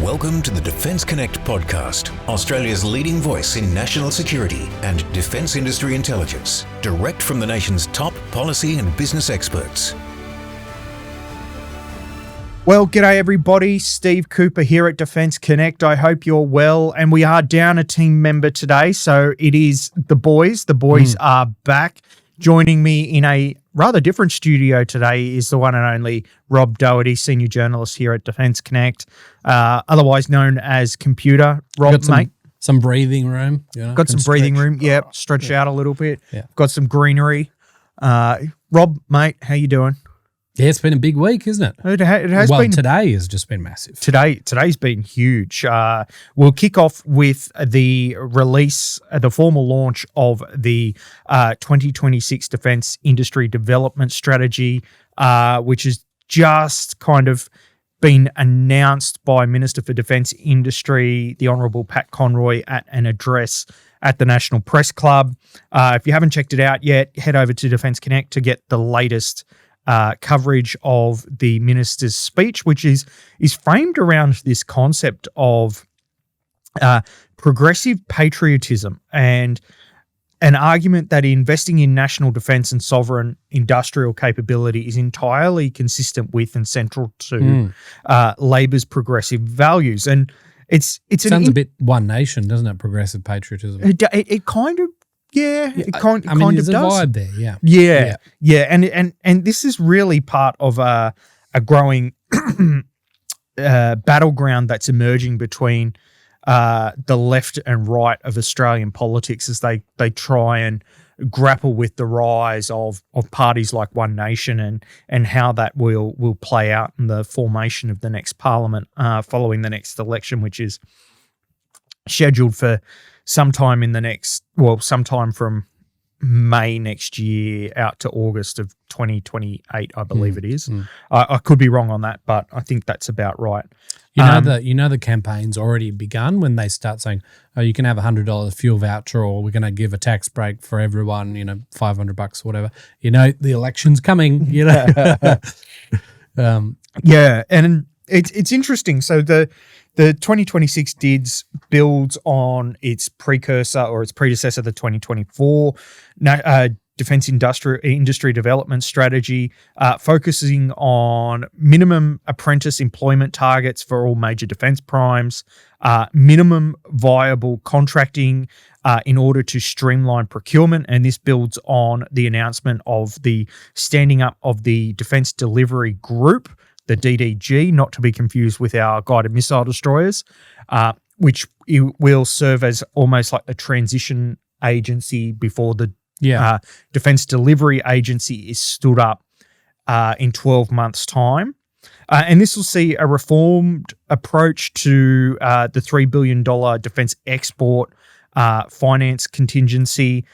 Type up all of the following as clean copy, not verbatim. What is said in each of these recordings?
Welcome to the Defence Connect podcast, Australia's leading voice in national security and defence industry intelligence, direct from the nation's top policy and business experts. Well, g'day everybody, Steve Kuper here at Defence Connect. I hope you're well, and we are down a team member today, so it is the boys. The boys are back. Joining me in a rather different studio today is the one and only Rob Dougherty, senior journalist here at Defence Connect, otherwise known as Computer. Rob, mate. Some breathing room. You know, got some breathing room, yep. Stretch out a little bit. Yeah. Got some greenery. Rob, mate, how you doing? Yeah, it's been a big week, isn't it? It has well, been. Today has just been massive. Today's been huge. We'll kick off with the release, the formal launch of the 2026 Defence Industry Development Strategy, which has just kind of been announced by Minister for Defence Industry, the Honourable Pat Conroy, at an address at the National Press Club. If you haven't checked it out yet, head over to Defence Connect to get the latest coverage of the minister's speech, which is framed around this concept of progressive patriotism and an argument that investing in national defence and sovereign industrial capability is entirely consistent with and central to Labor's progressive values. And it sounds a bit One Nation, doesn't it? Progressive patriotism. It kind of. Yeah, it kind of there's does. a vibe there, Yeah. And this is really part of a growing battleground that's emerging between the left and right of Australian politics as they try and grapple with the rise of parties like One Nation and how that will play out in the formation of the next parliament following the next election, which is scheduled for sometime from May next year out to August of 2028, I believe it is. I could be wrong on that, but I think that's about right. The campaign's already begun when they start saying, "Oh, you can have $100 fuel voucher, or we're going to give a tax break for everyone. $500 or whatever." The election's coming. And it's interesting. So the 2026 DIDS builds on its precursor or its predecessor, the 2024 Defence Industry Development Strategy, focusing on minimum apprentice employment targets for all major defence primes, minimum viable contracting in order to streamline procurement. And this builds on the announcement of the standing up of the Defence Delivery Group, the DDG, not to be confused with our guided missile destroyers, which will serve as almost like the transition agency before the Defence Delivery Agency is stood up in 12 months' time. And this will see a reformed approach to the $3 billion defence export finance contingency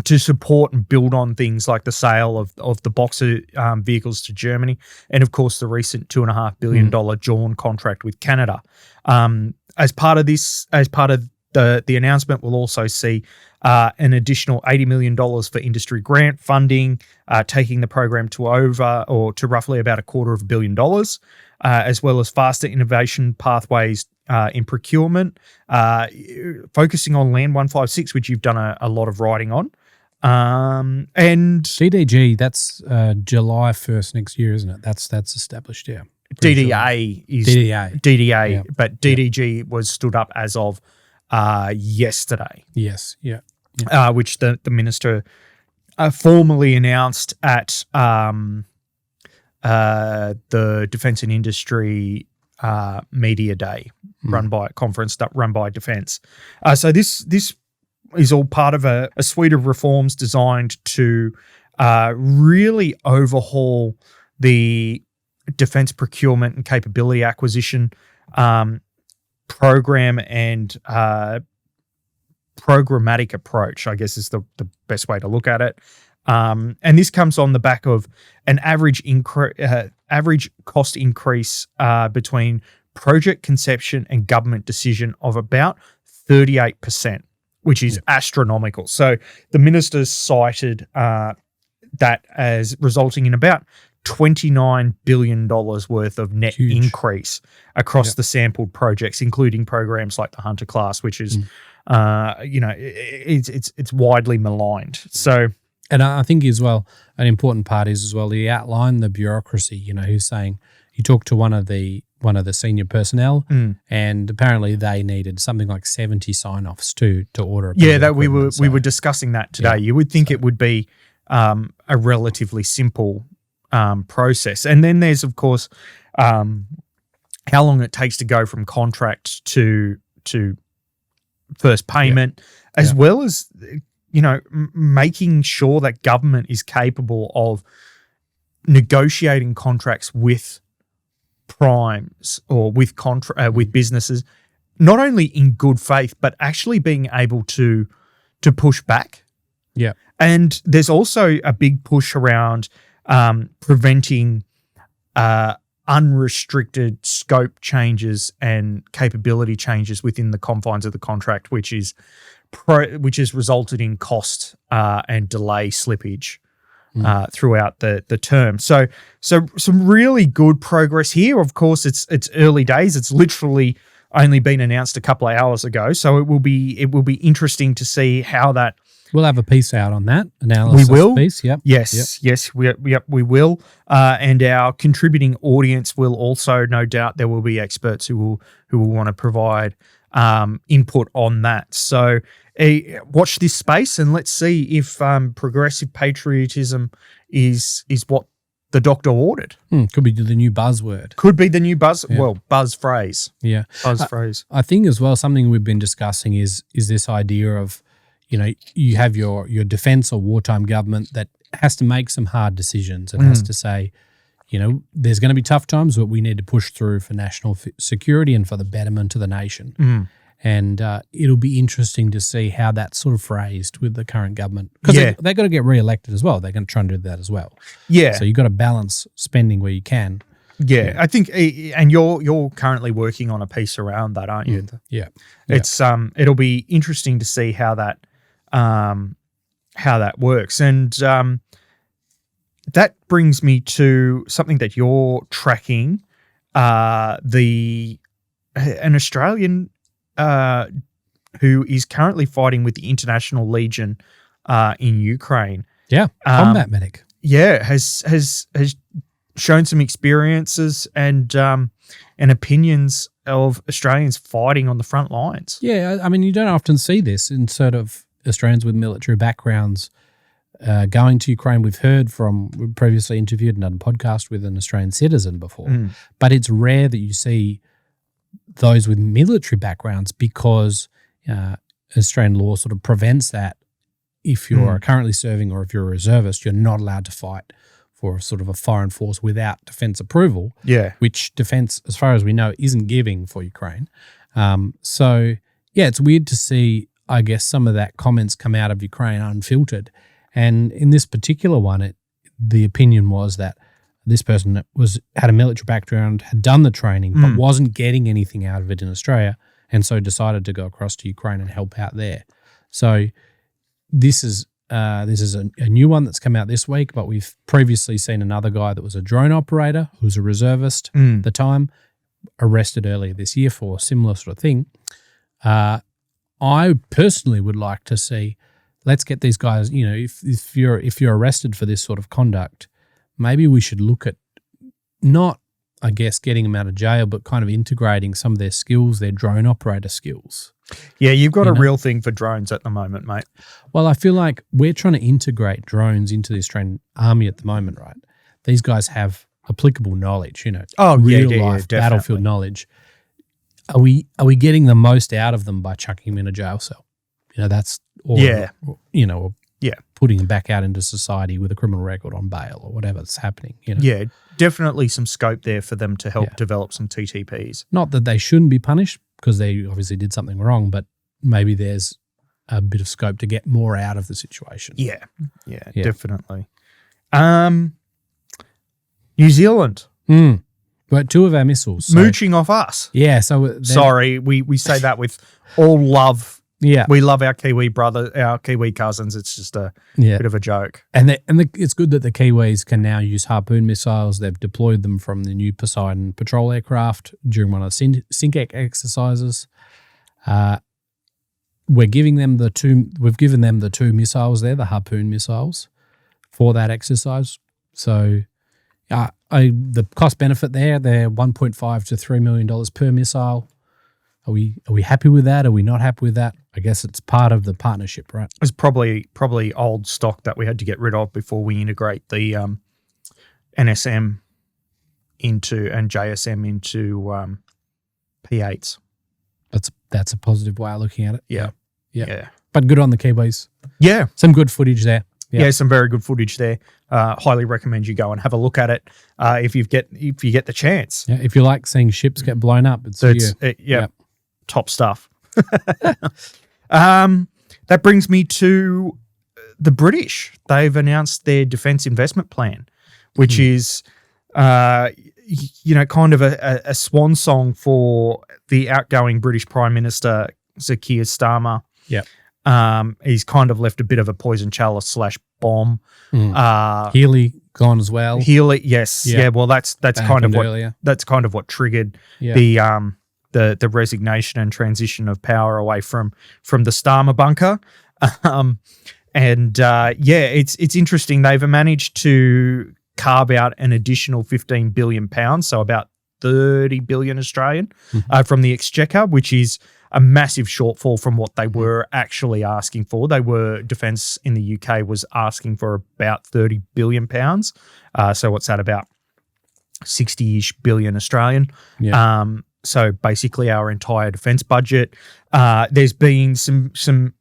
to support and build on things like the sale of the Boxer vehicles to Germany, and of course the recent $2.5 billion JORN contract with Canada. As part of the announcement, we'll also see an additional $80 million for industry grant funding, taking the program to roughly about $250 million, as well as faster innovation pathways in procurement, focusing on Land 156, which you've done a lot of writing on. And DDG, that's July 1st next year, isn't it? That's established, yeah. DDA is DDA, yeah. But DDG was stood up as of yesterday. Yes, yeah. Which the minister formally announced at the Defence and Industry Media Day, run by Defence. So this is all part of a suite of reforms designed to really overhaul the defence procurement and capability acquisition program and programmatic approach, I guess is the best way to look at it. And this comes on the back of an average cost increase between project conception and government decision of about 38%, which is astronomical. So the minister cited that as resulting in about $29 billion worth of net increase across the sampled projects, including programs like the Hunter class, which is, it's widely maligned. So, and I think as well, an important part is as well, he outlined the bureaucracy. Who's saying he talked to one of the senior personnel, and apparently they needed something like 70 sign-offs to order a piece of that we equipment. were discussing that today. You would think it would be a relatively simple process. And then there's, of course, how long it takes to go from contract to first payment, as well as, making sure that government is capable of negotiating contracts with primes or with with businesses, not only in good faith, but actually being able to push back. Yeah. And there's also a big push around preventing unrestricted scope changes and capability changes within the confines of the contract, which has resulted in cost and delay slippage throughout the term. So some really good progress here. Of course, it's early days. It's literally only been announced a couple of hours ago. So it will be interesting to see how that. We'll have a piece out on that analysis. We will. Piece. Yep. Yes, we will. And our contributing audience will also, no doubt, there will be experts who will want to provide input on that. So watch this space and let's see if progressive patriotism is what the doctor ordered. Could be the new buzzword. Could be the new buzz phrase. Yeah. Buzz phrase. I think as well, something we've been discussing is this idea of, you have your defense or wartime government that has to make some hard decisions and has to say, there's going to be tough times, but we need to push through for national security and for the betterment of the nation. And it'll be interesting to see how that's sort of phrased with the current government. Because they've got to get re-elected as well. They're going to try and do that as well. Yeah. So you've got to balance spending where you can. Yeah, I think, and you're currently working on a piece around that, aren't you? Yeah. It's it'll be interesting to see how that works. And that brings me to something that you're tracking, an Australian who is currently fighting with the International Legion in Ukraine. Yeah, combat medic. Yeah, has shown some experiences and opinions of Australians fighting on the front lines. Yeah, I mean, you don't often see this in sort of Australians with military backgrounds going to Ukraine. We've previously interviewed and done a podcast with an Australian citizen before, but it's rare that you see those with military backgrounds because Australian law sort of prevents that. If you're currently serving or if you're a reservist, you're not allowed to fight for sort of a foreign force without defence approval, which defence, as far as we know, isn't giving for Ukraine. So, it's weird to see, I guess, some of that comments come out of Ukraine unfiltered. And in this particular one, the opinion was that this person had a military background, had done the training, but wasn't getting anything out of it in Australia, and so decided to go across to Ukraine and help out there. So this is a new one that's come out this week, but we've previously seen another guy that was a drone operator who was a reservist at the time, arrested earlier this year for a similar sort of thing. I personally would like to see, let's get these guys, if you're arrested for this sort of conduct, maybe we should look at not, I guess, getting them out of jail, but kind of integrating some of their skills, their drone operator skills. Yeah, you've got a real thing for drones at the moment, mate. Well, I feel like we're trying to integrate drones into the Australian Army at the moment, right? These guys have applicable knowledge, real life battlefield knowledge. Are we getting the most out of them by chucking them in a jail cell? That's putting them back out into society with a criminal record on bail or whatever's happening. Yeah, definitely some scope there for them to help develop some TTPs. Not that they shouldn't be punished because they obviously did something wrong, but maybe there's a bit of scope to get more out of the situation. Yeah, definitely. New Zealand. But two of our missiles. Mooching off us. Yeah. So sorry, we say that with all love Yeah. We love our Kiwi cousins. It's just a bit of a joke. And it's good that the Kiwis can now use Harpoon missiles. They've deployed them from the new Poseidon patrol aircraft during one of the SYNCEC exercises. We've given them the two missiles there, the Harpoon missiles, for that exercise. So the cost benefit there, they're $1.5 to $3 million per missile. Are we happy with that? Are we not happy with that? I guess it's part of the partnership, right? It's probably old stock that we had to get rid of before we integrate the NSM and JSM into P8s. That's a positive way of looking at it. Yeah. But good on the Kiwis. Yeah. Some good footage there. Yeah, some very good footage there. Highly recommend you go and have a look at it if you get the chance. Yeah, if you like seeing ships get blown up, top stuff. That brings me to the British. They've announced their defence investment plan, which is, kind of a swan song for the outgoing British Prime Minister, Sir Keir Starmer. Yeah. He's kind of left a bit of a poison chalice / bomb. Healy gone as well. Healy, yes. Yeah, well, that's kind of what earlier. That's kind of what triggered the resignation and transition of power away from the Starmer bunker. It's interesting. They've managed to carve out an additional £15 billion, so about 30 billion Australian, from the Exchequer, which is a massive shortfall from what they were actually asking for. Defence in the UK was asking for about £30 billion. So what's that, about 60-ish billion Australian? Yeah. So basically our entire defence budget. There's been some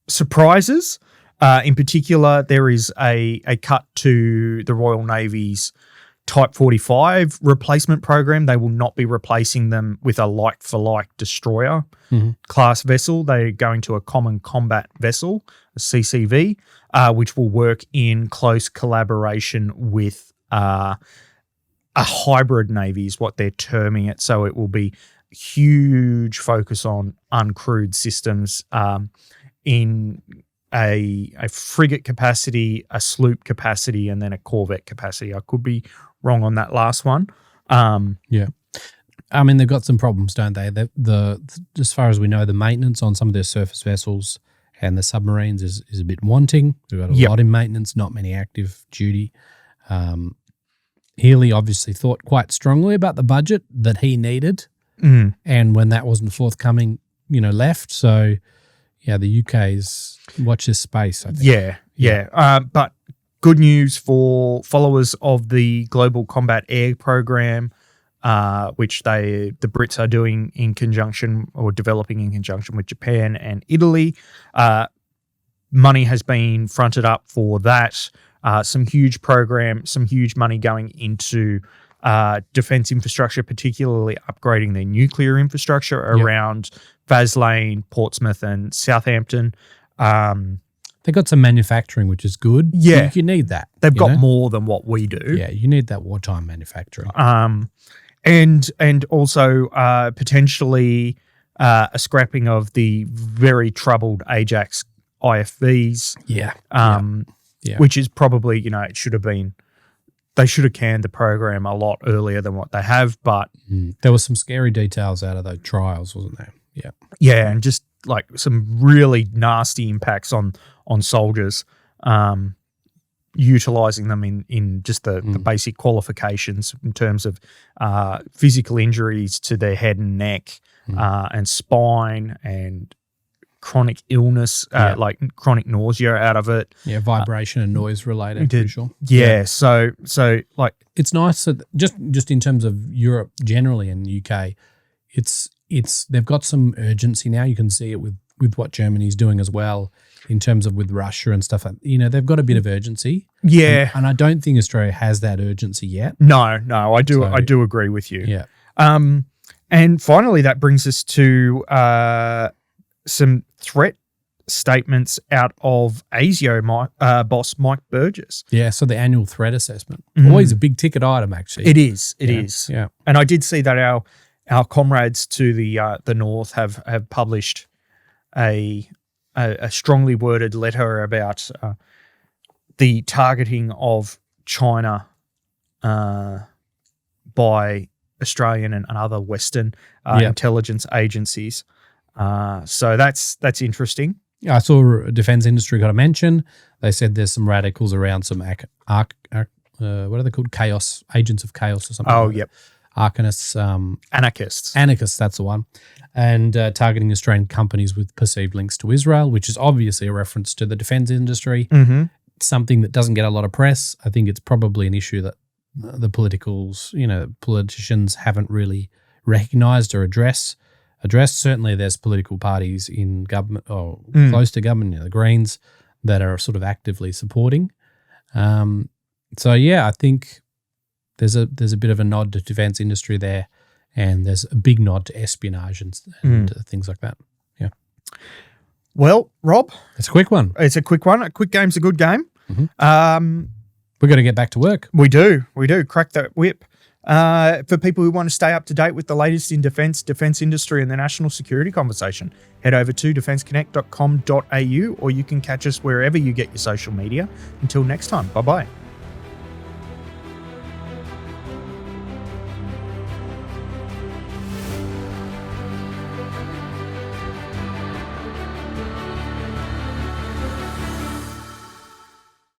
surprises. In particular, there is a cut to the Royal Navy's Type 45 replacement program. They will not be replacing them with a like-for-like destroyer class vessel. They're going to a common combat vessel, a CCV, which will work in close collaboration with a hybrid navy is what they're terming it. So it will be huge focus on uncrewed systems in a frigate capacity, a sloop capacity, and then a corvette capacity. I could be wrong on that last one. Yeah. I mean, they've got some problems, don't they? As far as we know, the maintenance on some of their surface vessels and the submarines is a bit wanting. They've got a lot in maintenance, not many active duty. Healy obviously thought quite strongly about the budget that he needed, and when that wasn't forthcoming, left. So, yeah, the UK's watch this space, I think. Yeah. But good news for followers of the Global Combat Air Program, which the Brits are doing in conjunction or developing in conjunction with Japan and Italy. Money has been fronted up for that. Some huge money going into defence infrastructure, particularly upgrading their nuclear infrastructure around Vaslane, Portsmouth and Southampton. They got some manufacturing, which is good. Yeah. You need that. They've got more than what we do. Yeah, you need that wartime manufacturing. And also potentially a scrapping of the very troubled Ajax IFVs. Which is probably, it should have been, they should have canned the program a lot earlier than what they have, but there were some scary details out of those trials, wasn't there? Yeah. Yeah, and just like some really nasty impacts on soldiers, utilising them in just the basic qualifications in terms of physical injuries to their head and neck and spine and chronic illness, like chronic nausea out of it. Yeah, vibration and noise related, crucial. Yeah, so like it's nice that just in terms of Europe generally and the UK, it's they've got some urgency now. You can see it with what Germany's doing as well in terms of with Russia and stuff. They've got a bit of urgency. Yeah, and I don't think Australia has that urgency yet. No, I do agree with you. Yeah. And finally, that brings us to some threat statements out of ASIO boss Mike Burgess. Yeah, so the annual threat assessment. Always a big ticket item, actually. It is. Yeah. And I did see that our comrades to the north have published a strongly worded letter about the targeting of China by Australian and other Western intelligence agencies. So that's interesting. I saw Defence Industry got a mention. They said there's some radicals around some what are they called? Chaos, agents of chaos or something. Oh, like yep. Arcanists. Anarchists. Anarchists, that's the one. And targeting Australian companies with perceived links to Israel, which is obviously a reference to the defence industry. Mm-hmm. Something that doesn't get a lot of press. I think it's probably an issue that the politicians haven't really recognised or addressed. Certainly there's political parties in government or close to government, the Greens, that are sort of actively supporting. So yeah, I think there's a bit of a nod to defence industry there, and there's a big nod to espionage and things like that. Yeah. Well, Rob, it's a quick one. It's a quick one. A quick game's a good game. Mm-hmm. We've got to get back to work. We do. Crack that whip. For people who want to stay up to date with the latest in defence industry and the national security conversation, head over to defenceconnect.com.au, or you can catch us wherever you get your social media. Until next time, bye-bye.